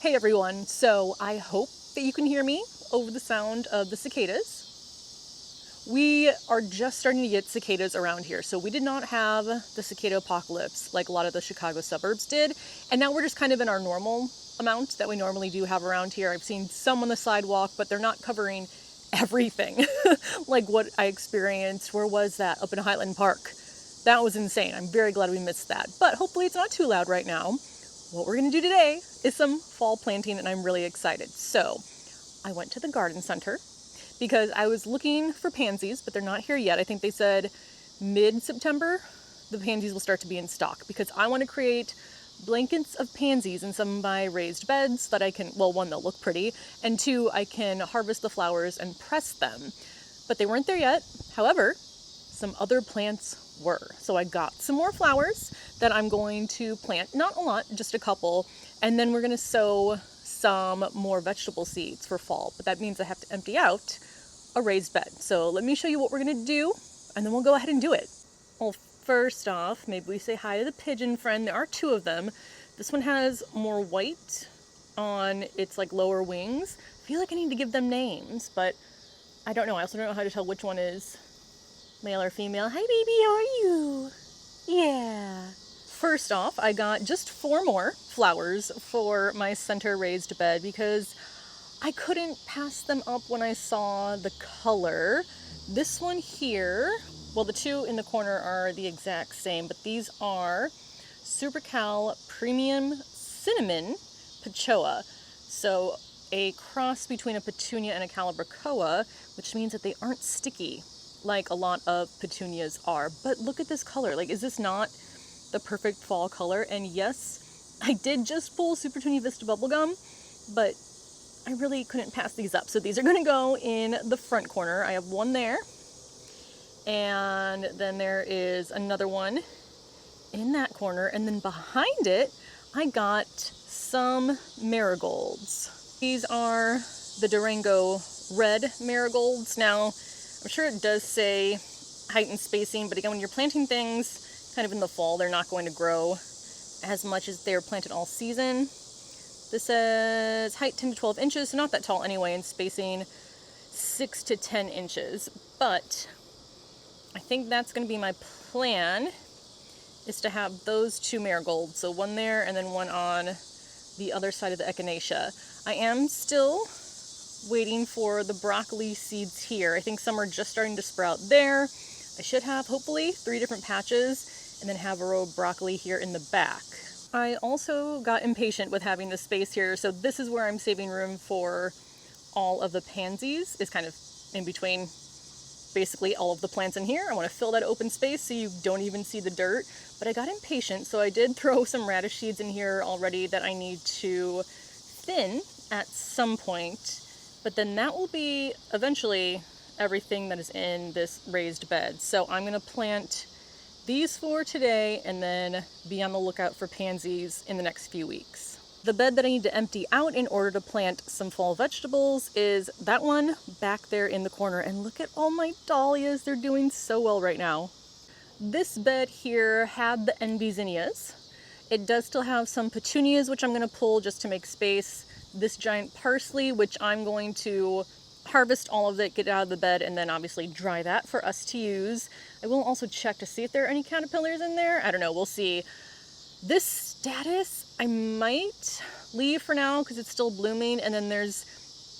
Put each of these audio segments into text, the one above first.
Hey everyone, so I hope that you can hear me over the sound of the cicadas. We are just starting to get cicadas around here, so we did not have the cicada apocalypse like a lot of the Chicago suburbs did, and now we're just kind of in our normal amount that we normally do have around here. I've seen some on the sidewalk, but they're not covering everything like what I experienced. Where was that? Up in Highland Park. That was insane. I'm very glad we missed that, but hopefully it's not too loud right now. What we're going to do today is some fall planting, and I'm really excited. So I went to the garden center because I was looking for pansies, but they're not here yet. I think they said mid-September the pansies will start to be in stock, because I want to create blankets of pansies in some of my raised beds that I can, well, one, they'll look pretty, and two, I can harvest the flowers and press them. But they weren't there yet. However, some other plants were. So I got some more flowers that I'm going to plant, not a lot, just a couple, and then we're going to sow some more vegetable seeds for fall. But that means I have to empty out a raised bed. So let me show you what we're going to do, and then we'll go ahead and do it. Well, first off, maybe we say hi to the pigeon friend. There are two of them. This one has more white on its like lower wings. I feel like I need to give them names, but I don't know. I also don't know how to tell which one is male or female. Hi baby, how are you? Yeah. First off, I got just 4 more flowers for my center raised bed because I couldn't pass them up when I saw the color. This one here, well, the two in the corner are the exact same, but these are Super Cal Premium Cinnamon Pechoa. So a cross between a petunia and a calabricoa, which means that they aren't sticky like a lot of petunias are. But look at this color. Like, is this not the perfect fall color? And yes, I did just pull Super Tunia Vista bubblegum, but I really couldn't pass these up. So these are gonna go in the front corner. I have one there, and then there is another one in that corner, and then behind it I got some marigolds. These are the Durango red marigolds. Now, I'm sure it does say height and spacing, but again, when you're planting things kind of in the fall, they're not going to grow as much as they're planted all season. This says height 10 to 12 inches, so not that tall anyway, and spacing 6 to 10 inches. But I think that's going to be my plan, is to have those 2 marigolds, so one there and then one on the other side of the echinacea. I am still waiting for the broccoli seeds here. I think some are just starting to sprout there. I should have, hopefully, 3 different patches, and then have a row of broccoli here in the back. I also got impatient with having the space here, so this is where I'm saving room for all of the pansies, is kind of in between basically all of the plants in here. I want to fill that open space so you don't even see the dirt, but I got impatient, so I did throw some radish seeds in here already that I need to thin at some point. But then that will be eventually everything that is in this raised bed. So I'm going to plant these 4 today and then be on the lookout for pansies in the next few weeks. The bed that I need to empty out in order to plant some fall vegetables is that one back there in the corner. And look at all my dahlias. They're doing so well right now. This bed here had the envy zinnias. It does still have some petunias, which I'm going to pull just to make space. This giant parsley, which I'm going to harvest all of it, get it out of the bed, and then obviously dry that for us to use. I will also check to see if there are any caterpillars in there. I don't know, we'll see. This statice I might leave for now because it's still blooming, and then there's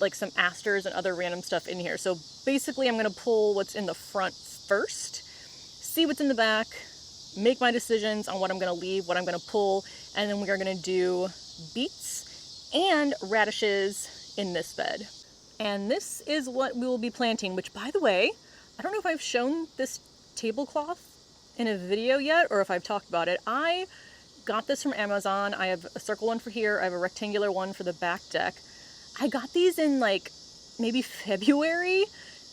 like some asters and other random stuff in here. So basically I'm going to pull what's in the front first, see what's in the back, make my decisions on what I'm going to leave, what I'm going to pull, and then we are going to do beets and radishes in this bed. And this is what we will be planting, which, by the way, I don't know if I've shown this tablecloth in a video yet or if I've talked about it. I got this from Amazon. I have a circle one for here. I have a rectangular one for the back deck. I got these in like maybe February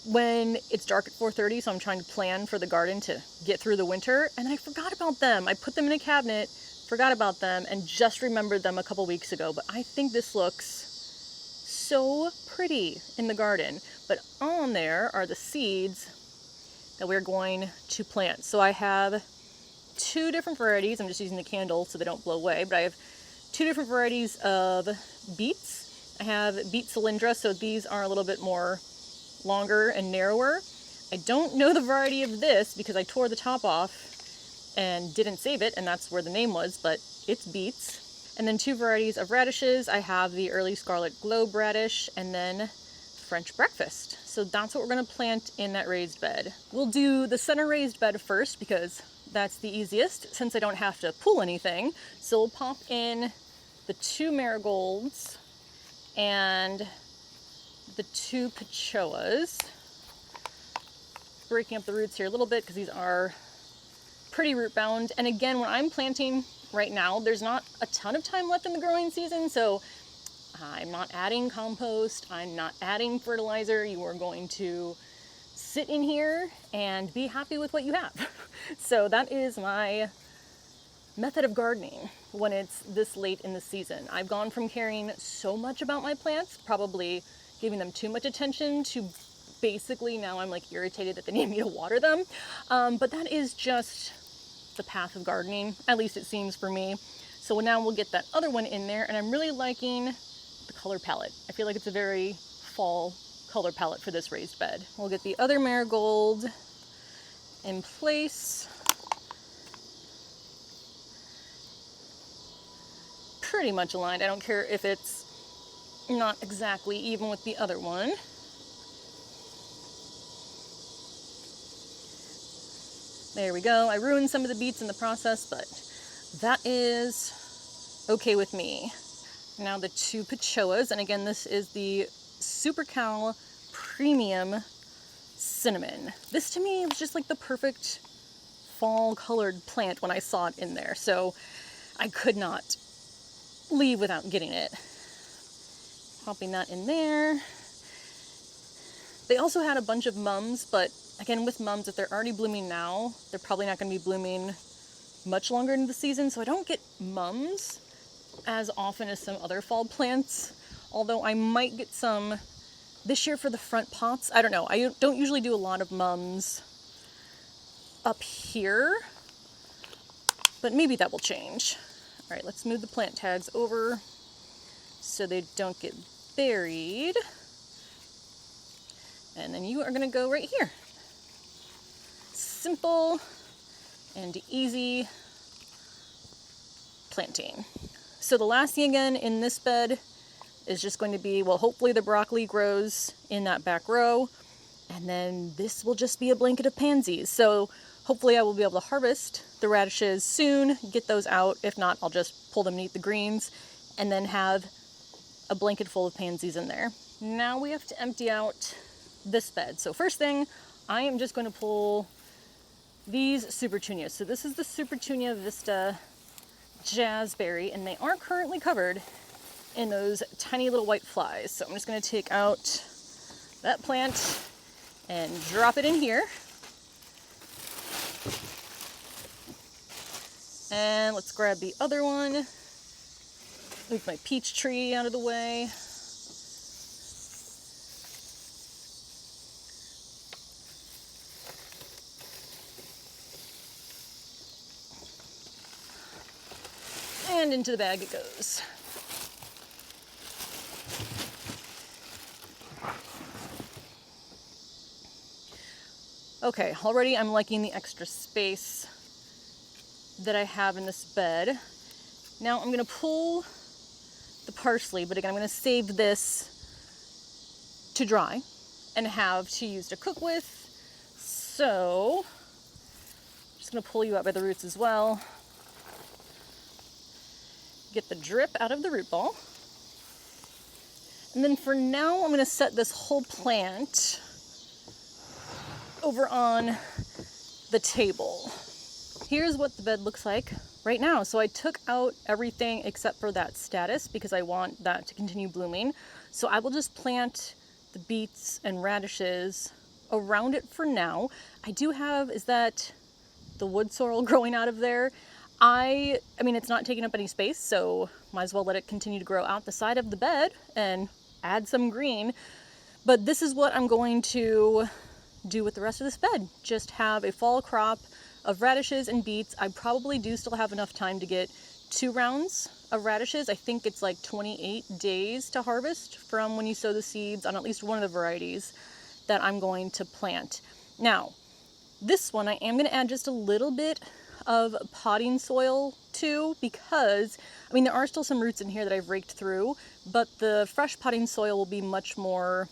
when it's dark at 4:30, so I'm trying to plan for the garden to get through the winter, and I forgot about them. I put them in a cabinet, forgot about them, and just remembered them a couple weeks ago. But I think this looks so pretty in the garden. But on there are the seeds that we're going to plant. So I have 2 different varieties. I'm just using the candle so they don't blow away, but I have two different varieties of beets. I have beet cylindra, so these are a little bit more longer and narrower. I don't know the variety of this because I tore the top off and didn't save it, and that's where the name was, but it's beets. And then two varieties of radishes. I have the early scarlet globe radish and then French breakfast. So that's what we're going to plant in that raised bed. We'll do the center raised bed first because that's the easiest since I don't have to pull anything. So we'll pop in the two marigolds and the two pechoas. Breaking up the roots here a little bit because these are pretty root bound. And again, when I'm planting right now, there's not a ton of time left in the growing season, so I'm not adding compost, I'm not adding fertilizer. You are going to sit in here and be happy with what you have. So that is my method of gardening when it's this late in the season. I've gone from caring so much about my plants, probably giving them too much attention, to basically now I'm like irritated that they need me to water them. But that is just the path of gardening, at least it seems for me. So now we'll get that other one in there, and I'm really liking the color palette. I feel like it's a very fall color palette for this raised bed. We'll get the other marigold in place. Pretty much aligned. I don't care if it's not exactly even with the other one. There we go. I ruined some of the beets in the process, but that is okay with me. Now the two pechoas, and again, this is the Super Cal Premium Cinnamon. This to me was just like the perfect fall colored plant when I saw it in there, so I could not leave without getting it. Popping that in there. They also had a bunch of mums, but again, with mums, if they're already blooming now, they're probably not going to be blooming much longer into the season, so I don't get mums as often as some other fall plants, although I might get some this year for the front pots. I don't know. I don't usually do a lot of mums up here, but maybe that will change. All right, let's move the plant tags over so they don't get buried. And then you are going to go right here. Simple and easy planting. So the last thing again in this bed is just going to be, well, hopefully the broccoli grows in that back row, and then this will just be a blanket of pansies. So hopefully I will be able to harvest the radishes soon, get those out. If not, I'll just pull them and eat the greens, and then have a blanket full of pansies in there. Now we have to empty out this bed. So first thing, I am just going to pull these Supertunias. So this is the Supertunia Vista Jazzberry, and they are currently covered in those tiny little white flies. So I'm just going to take out that plant and drop it in here. And let's grab the other one. Move my peach tree out of the way. And into the bag it goes. Okay, already I'm liking the extra space that I have in this bed. Now I'm going to pull the parsley, but again I'm going to save this to dry and have to use to cook with. So I'm just going to pull you out by the roots as well. Get the drip out of the root ball. And then for now, I'm going to set this whole plant over on the table. Here's what the bed looks like right now. So I took out everything except for that status because I want that to continue blooming. So I will just plant the beets and radishes around it for now. I do have, is that the wood sorrel growing out of there? I mean, it's not taking up any space, so might as well let it continue to grow out the side of the bed and add some green. But this is what I'm going to do with the rest of this bed. Just have a fall crop of radishes and beets. I probably do still have enough time to get 2 rounds of radishes. I think it's like 28 days to harvest from when you sow the seeds on at least one of the varieties that I'm going to plant. Now, this one I am going to add just a little bit of potting soil to, because, I mean, there are still some roots in here that I've raked through, but the fresh potting soil will be much more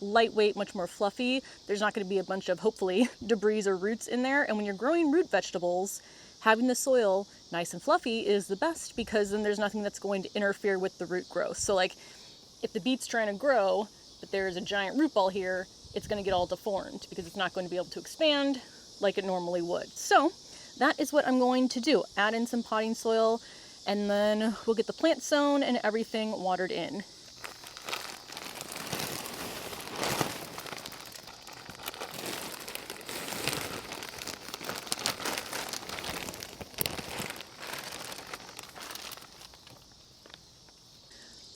lightweight, much more fluffy. There's not going to be a bunch of, hopefully, debris or roots in there. And when you're growing root vegetables, having the soil nice and fluffy is the best, because then there's nothing that's going to interfere with the root growth. So like if the beet's trying to grow, but there's a giant root ball here, it's going to get all deformed because it's not going to be able to expand like it normally would. So that is what I'm going to do. Add in some potting soil, and then we'll get the plant sown and everything watered in.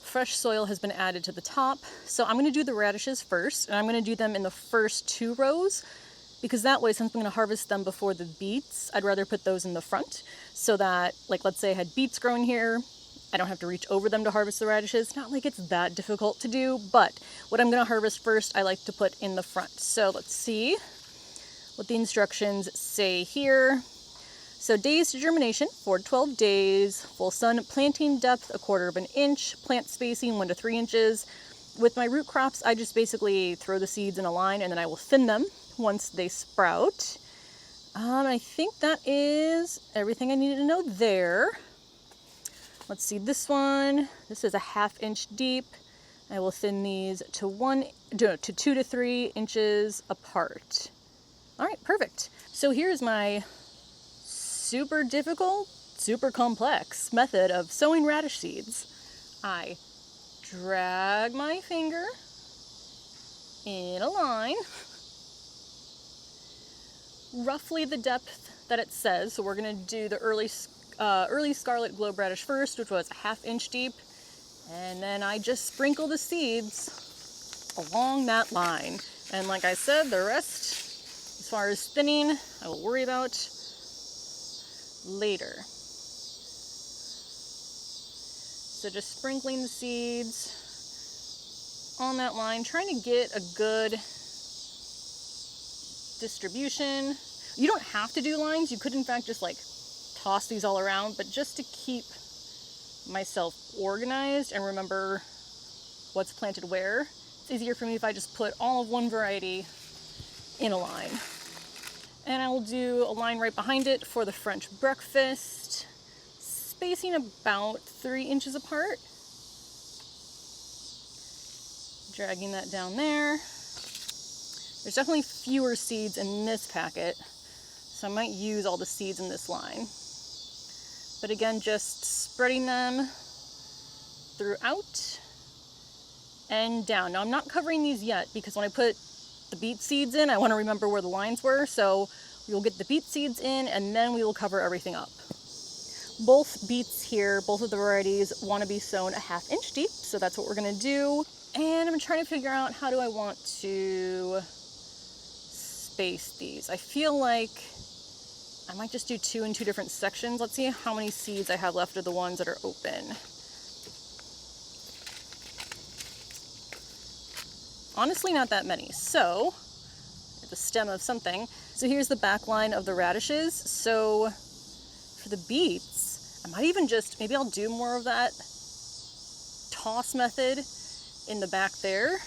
Fresh soil has been added to the top. So I'm going to do the radishes first, and I'm going to do them in the first 2 rows, because that way, since I'm going to harvest them before the beets, I'd rather put those in the front, so that, like, let's say I had beets growing here, I don't have to reach over them to harvest the radishes. Not like it's that difficult to do, but what I'm going to harvest first, I like to put in the front. So let's see what the instructions say here. So days to germination, 4 to 12 days, full sun, planting depth 1/4 inch, plant spacing 1 to 3 inches. With my root crops, I just basically throw the seeds in a line, and then I will thin them once they sprout. I think that is everything I needed to know there. Let's see, this one, this is a 1/2 inch deep. I will thin these to 2 to 3 inches apart. All right, perfect. So here's my super difficult, super complex method of sowing radish seeds. I drag my finger in a line, roughly the depth that it says. So we're going to do the early scarlet globe radish first, which was a 1/2 inch deep, and then I just sprinkle the seeds along that line. And like I said, the rest, as far as thinning, I will worry about later. So just sprinkling the seeds on that line, trying to get a good distribution. You don't have to do lines. You could in fact just like toss these all around, but just to keep myself organized and remember what's planted where, it's easier for me if I just put all of one variety in a line. And I will do a line right behind it for the French breakfast, spacing about 3 inches apart. Dragging that down there. There's definitely fewer seeds in this packet, so I might use all the seeds in this line. But again, just spreading them throughout and down. Now I'm not covering these yet, because when I put the beet seeds in, I want to remember where the lines were, so we will get the beet seeds in and then we will cover everything up. Both beets here, both of the varieties, want to be sown a 1/2 inch deep, so that's what we're going to do. And I'm trying to figure out how do I want to space these. I feel like I might just do 2 in 2 different sections. Let's see how many seeds I have left of the ones that are open. Honestly, not that many. So, the stem of something. So here's the back line of the radishes. So for the beets, I might even just, maybe I'll do more of that toss method in the back there.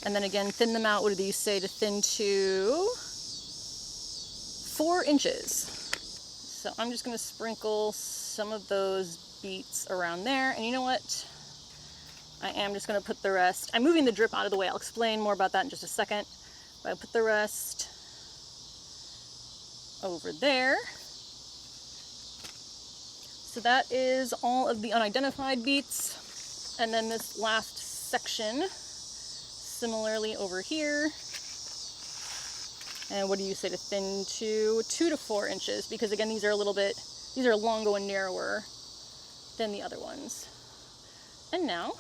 And then again, thin them out. What do these say to thin to 4 inches. So I'm just gonna sprinkle some of those beets around there. And you know what? I am just going to put the rest. I'm moving the drip out of the way. I'll explain more about that in just a second. But I'll put the rest over there. So that is all of the unidentified beets. And then this last section, similarly over here. And what do you say to thin to 2 to 4 inches? Because again, these are longer and narrower than the other ones. And now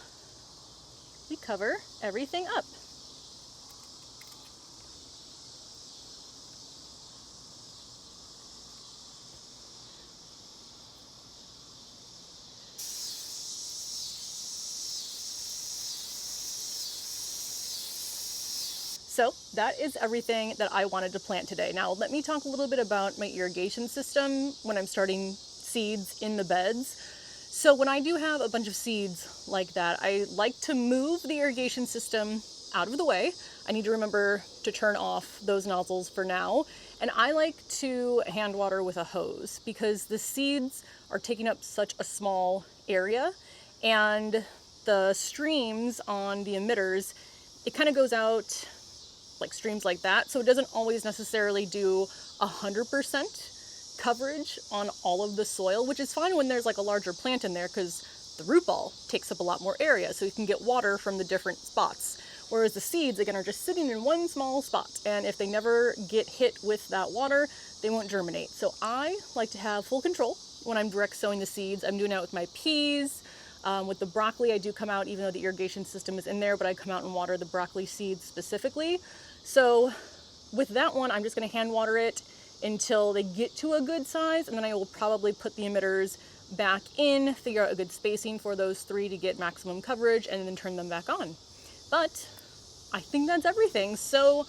we cover everything up. So that is everything that I wanted to plant today. Now let me talk a little bit about my irrigation system when I'm starting seeds in the beds. So when I do have a bunch of seeds like that, I like to move the irrigation system out of the way. I need to remember to turn off those nozzles for now. And I like to hand water with a hose because the seeds are taking up such a small area, and the streams on the emitters, it kind of goes out like streams like that. So it doesn't always necessarily do 100% coverage on all of the soil, which is fine when there's like a larger plant in there because the root ball takes up a lot more area, so you can get water from the different spots. Whereas the seeds, again, are just sitting in one small spot, and if they never get hit with that water, they won't germinate. So I like to have full control when I'm direct sowing the seeds. I'm doing that with my peas. With the broccoli, I do come out, even though the irrigation system is in there, but I come out and water the broccoli seeds specifically. So with that one, I'm just going to hand water it until they get to a good size, and then I will probably put the emitters back in, figure out a good spacing for those three to get maximum coverage, and then turn them back on. But I think that's everything. So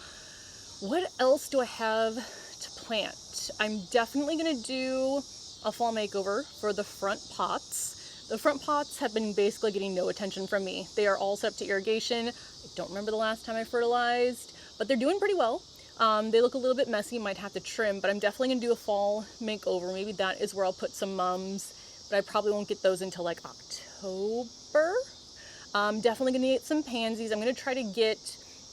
what else do I have to plant? I'm definitely going to do a fall makeover for the front pots. The front pots have been basically getting no attention from me. They are all set up to irrigation. I don't remember the last time I fertilized, but they're doing pretty well. They look a little bit messy, might have to trim, but I'm definitely gonna do a fall makeover. Maybe that is where I'll put some mums, but I probably won't get those until like October. Definitely gonna get some pansies. I'm gonna try to get,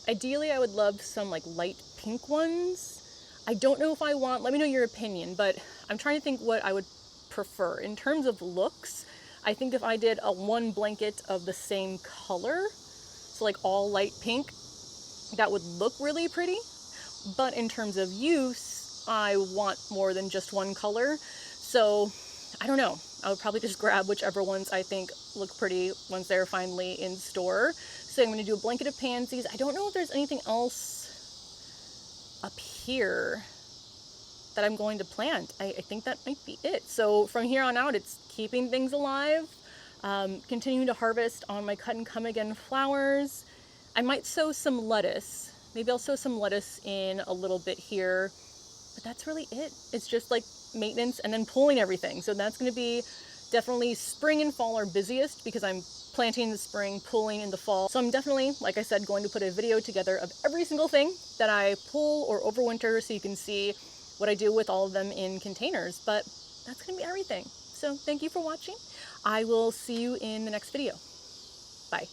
ideally I would love some like light pink ones. I don't know if I want, let me know your opinion, but I'm trying to think what I would prefer. In terms of looks, I think if I did one blanket of the same color, so like all light pink, that would look really pretty. But in terms of use, I want more than just one color. So I don't know. I would probably just grab whichever ones I think look pretty once they're finally in store. So I'm going to do a blanket of pansies. I don't know if there's anything else up here that I'm going to plant. I think that might be it. So from here on out, it's keeping things alive, continuing to harvest on my cut and come again flowers. I might sow some lettuce. Maybe I'll sow some lettuce in a little bit here, but that's really it. It's just like maintenance and then pulling everything. So that's going to be definitely spring and fall are busiest because I'm planting in the spring, pulling in the fall. So I'm definitely, like I said, going to put a video together of every single thing that I pull or overwinter so you can see what I do with all of them in containers. But that's going to be everything. So thank you for watching. I will see you in the next video. Bye.